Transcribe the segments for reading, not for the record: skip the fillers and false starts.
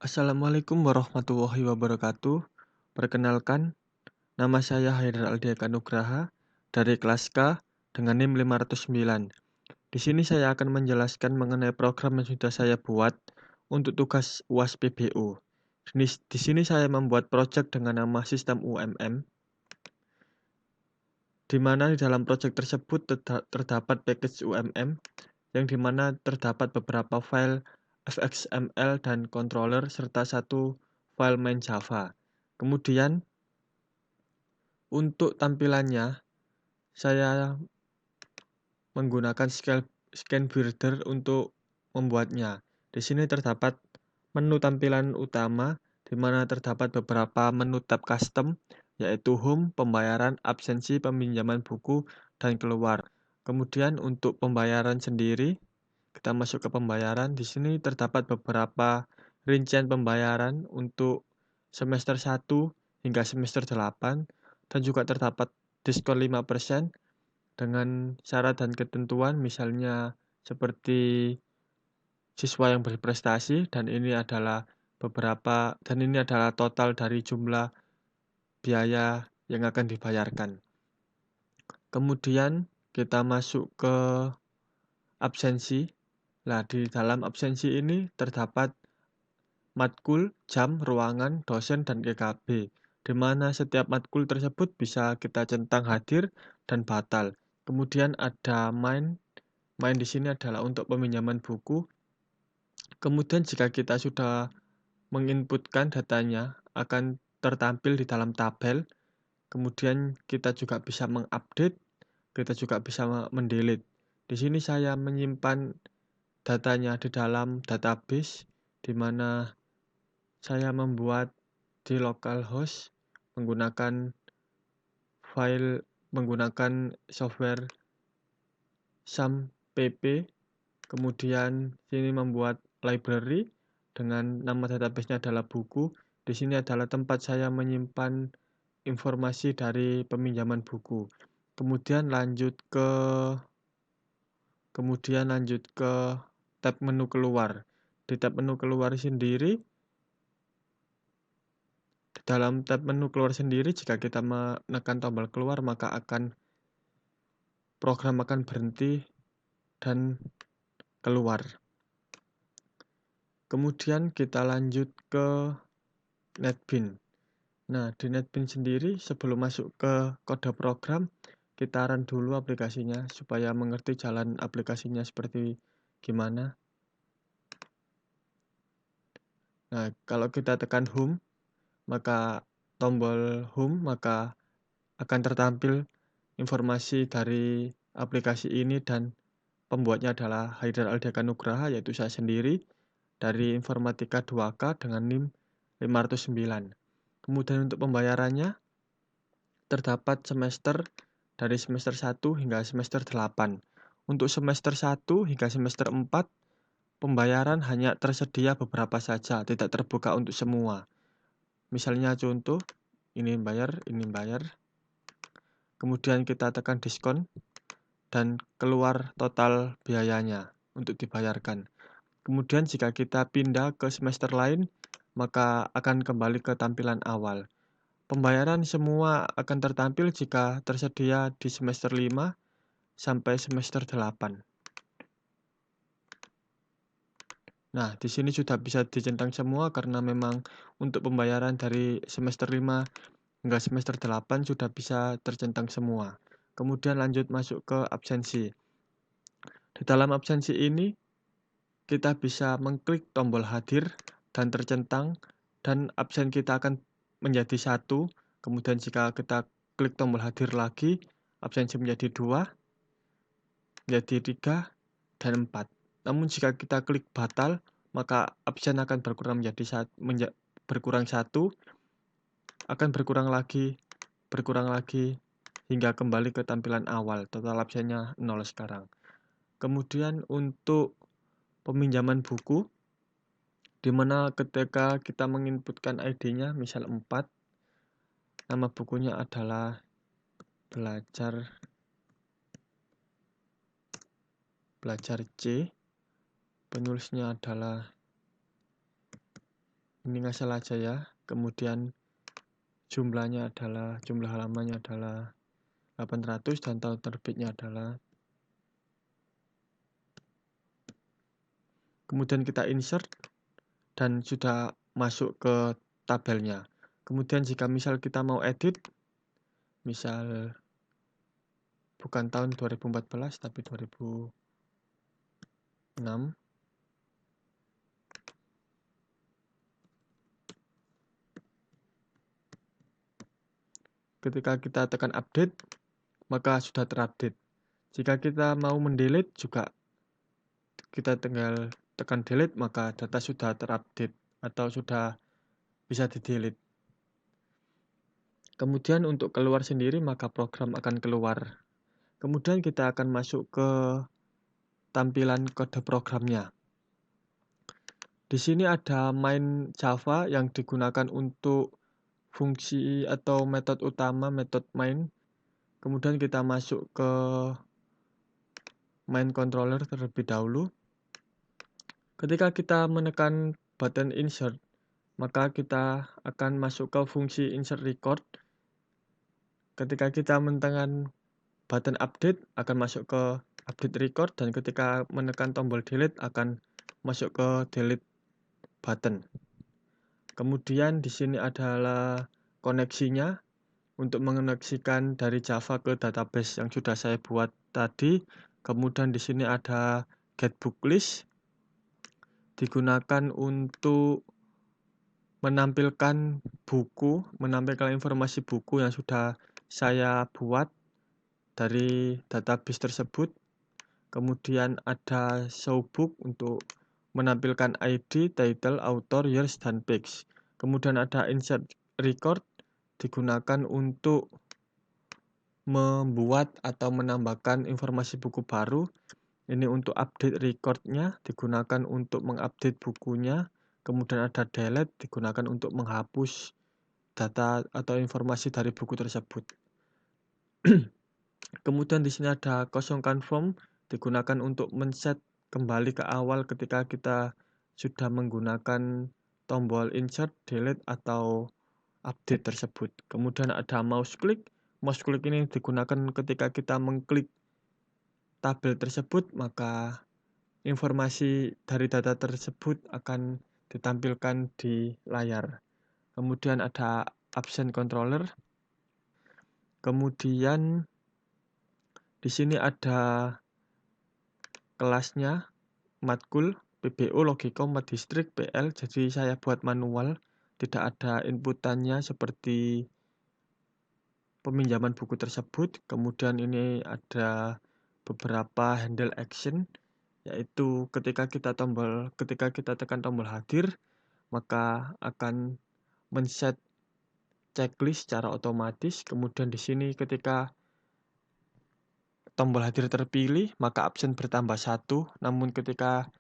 Assalamualaikum warahmatullahi wabarakatuh. Perkenalkan, nama saya Haidar Aldiaka Nugraha dari kelas K dengan NIM 509. Di sini saya akan menjelaskan mengenai program yang sudah saya buat untuk tugas UAS PBU. Di sini saya membuat proyek dengan nama Sistem UMM, di mana di dalam proyek tersebut terdapat package UMM, yang di mana terdapat beberapa file fxml dan controller serta satu file main Java. Kemudian untuk tampilannya saya menggunakan scan builder untuk membuatnya. Di sini terdapat menu tampilan utama di mana terdapat beberapa menu tab custom yaitu home, pembayaran, absensi, peminjaman buku, dan keluar. Kemudian untuk pembayaran sendiri, kita masuk ke pembayaran. Di sini terdapat beberapa rincian pembayaran untuk semester 1 hingga semester 8 dan juga terdapat diskon 5% dengan syarat dan ketentuan misalnya seperti siswa yang berprestasi dan ini adalah total dari jumlah biaya yang akan dibayarkan. Kemudian kita masuk ke absensi. Nah, di dalam absensi ini terdapat matkul, jam, ruangan, dosen, dan GKB, di mana setiap matkul tersebut bisa kita centang hadir dan batal. Kemudian ada main di sini adalah untuk peminjaman buku. Kemudian jika kita sudah menginputkan datanya, akan tertampil di dalam tabel. Kemudian kita juga bisa mengupdate, kita juga bisa mendelete. Di sini saya menyimpan datanya di dalam database, di mana saya membuat di localhost menggunakan software SAMPP. Kemudian sini membuat library dengan nama database-nya adalah buku. Di sini adalah tempat saya menyimpan informasi dari peminjaman buku. Kemudian lanjut ke tab menu keluar. Di tab menu keluar sendiri, dalam tab menu keluar sendiri, jika kita menekan tombol keluar, maka program akan berhenti dan keluar. Kemudian kita lanjut ke NetBeans. Nah, di NetBeans sendiri sebelum masuk ke kode program, kita run dulu aplikasinya supaya mengerti jalan aplikasinya seperti gimana. Nah, kalau kita tekan home, maka akan tertampil informasi dari aplikasi ini dan pembuatnya adalah Haidar Aldiaka Nugraha, yaitu saya sendiri dari Informatika 2K dengan NIM 509. Kemudian untuk pembayarannya terdapat dari semester 1 hingga semester 8. Untuk semester 1 hingga semester 4, pembayaran hanya tersedia beberapa saja, tidak terbuka untuk semua. Misalnya contoh, ini bayar. Kemudian kita tekan diskon dan keluar total biayanya untuk dibayarkan. Kemudian jika kita pindah ke semester lain, maka akan kembali ke tampilan awal. Pembayaran semua akan tertampil jika tersedia di semester 5 sampai semester 8. Nah, di sini sudah bisa dicentang semua karena memang untuk pembayaran dari semester 5 hingga semester 8 sudah bisa tercentang semua. Kemudian lanjut masuk ke absensi. Di dalam absensi ini, kita bisa mengklik tombol hadir dan tercentang, dan absen kita akan menjadi 1. Kemudian jika kita klik tombol hadir lagi, absensi menjadi 2, menjadi 3, dan 4. Namun jika kita klik batal, maka absen akan berkurang berkurang 1, akan berkurang lagi, hingga kembali ke tampilan awal. Total absennya 0 sekarang. Kemudian untuk peminjaman buku, di mana ketika kita menginputkan ID-nya, misal 4, nama bukunya adalah belajar C, penulisnya adalah ini ngasal aja ya. Kemudian jumlah halamannya adalah 800 dan tahun terbitnya adalah. Kemudian kita insert dan sudah masuk ke tabelnya. Kemudian jika misal kita mau edit, misal bukan tahun 2014 tapi 2006. Ketika kita tekan update, maka sudah terupdate. Jika kita mau mendelete juga, kita tinggal tekan delete, maka data sudah terupdate atau sudah bisa di-delete. Kemudian untuk keluar sendiri, maka program akan keluar. Kemudian kita akan masuk ke tampilan kode programnya. Di sini ada main Java yang digunakan untuk fungsi atau metode utama, metode main. Kemudian kita masuk ke main controller terlebih dahulu. Ketika kita menekan button insert, maka kita akan masuk ke fungsi insert record. Ketika kita menekan button update, akan masuk ke update record, dan ketika menekan tombol delete akan masuk ke delete button. Kemudian di sini adalah koneksinya untuk mengoneksikan dari Java ke database yang sudah saya buat tadi. Kemudian di sini ada get book list, digunakan untuk menampilkan informasi buku yang sudah saya buat dari database tersebut. Kemudian ada show book untuk menampilkan ID, title, author, years, dan page. Kemudian ada insert record, digunakan untuk membuat atau menambahkan informasi buku baru. Ini untuk update recordnya, digunakan untuk mengupdate bukunya. Kemudian ada delete, digunakan untuk menghapus data atau informasi dari buku tersebut. Kemudian di sini ada kosongkan form, digunakan untuk men-set kembali ke awal ketika kita sudah menggunakan tombol insert, delete, atau update tersebut. Kemudian ada mouse click. Mouse click ini digunakan ketika kita mengklik tabel tersebut, maka informasi dari data tersebut akan ditampilkan di layar. Kemudian ada absent controller. Kemudian di sini ada kelasnya, matkul, PBO, Logicom, Madistrik, PL. Jadi saya buat manual, tidak ada inputannya seperti peminjaman buku tersebut. Kemudian ini ada beberapa handle action, yaitu ketika kita tekan tombol hadir, maka akan men-set checklist secara otomatis. Kemudian di sini ketika tombol hadir terpilih, maka absen bertambah 1, namun ketika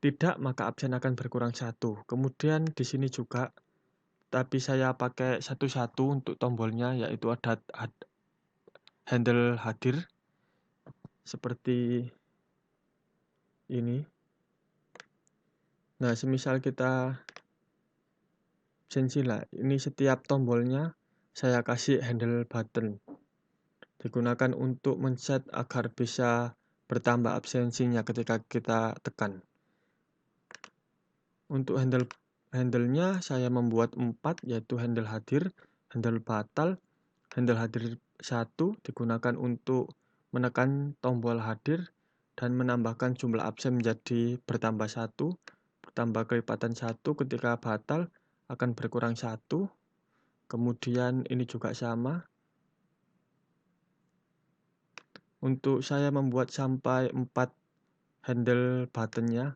tidak, maka absen akan berkurang 1. Kemudian di sini juga, tapi saya pakai satu-satu untuk tombolnya, yaitu ada handle hadir seperti ini. Nah, semisal kita absensi lah, ini setiap tombolnya saya kasih handle button, digunakan untuk men-set agar bisa bertambah absensinya ketika kita tekan. Untuk handle-nya saya membuat 4, yaitu handle hadir, handle batal, handle hadir 1 digunakan untuk menekan tombol hadir dan menambahkan jumlah absen menjadi bertambah 1, bertambah kelipatan 1, ketika batal akan berkurang 1. Kemudian ini juga sama. Untuk saya membuat sampai 4 handle buttonnya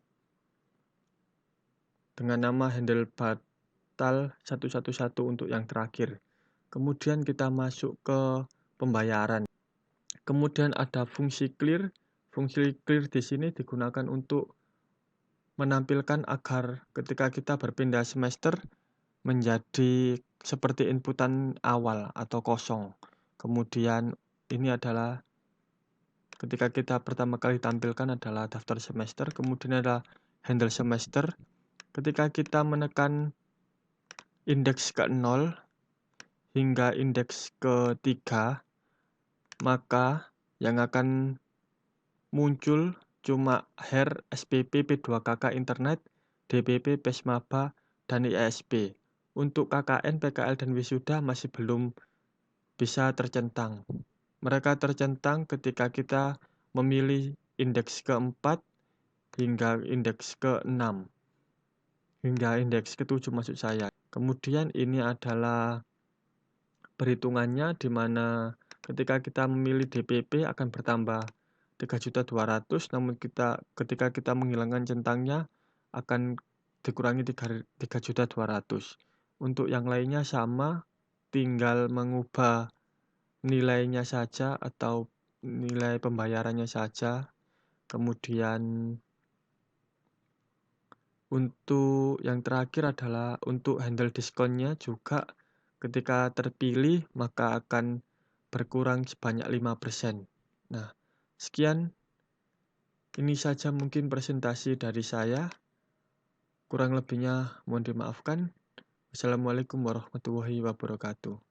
dengan nama handle batal 111 untuk yang terakhir. Kemudian kita masuk ke pembayaran. Kemudian ada fungsi clear. Fungsi clear di sini digunakan untuk menampilkan agar ketika kita berpindah semester menjadi seperti inputan awal atau kosong. Kemudian ini adalah ketika kita pertama kali tampilkan adalah daftar semester, kemudian ada handle semester. Ketika kita menekan indeks ke-0 hingga indeks ke-3, maka yang akan muncul cuma HER, SPP, P2KK Internet, DPP, PESMABA, dan ISP. Untuk KKN, PKL, dan Wisuda masih belum bisa tercentang. Mereka tercentang ketika kita memilih indeks ke-4 hingga indeks ke-6, hingga indeks ke-7 maksud saya. Kemudian ini adalah perhitungannya di mana ketika kita memilih DPP akan bertambah 3.200.000, namun ketika kita menghilangkan centangnya akan dikurangi 3.200.000. Untuk yang lainnya sama, tinggal mengubah nilainya saja atau nilai pembayarannya saja. Kemudian untuk yang terakhir adalah untuk handle diskonnya juga ketika terpilih maka akan berkurang sebanyak 5%. Nah, sekian. Ini saja mungkin presentasi dari saya. Kurang lebihnya mohon dimaafkan. Wassalamualaikum warahmatullahi wabarakatuh.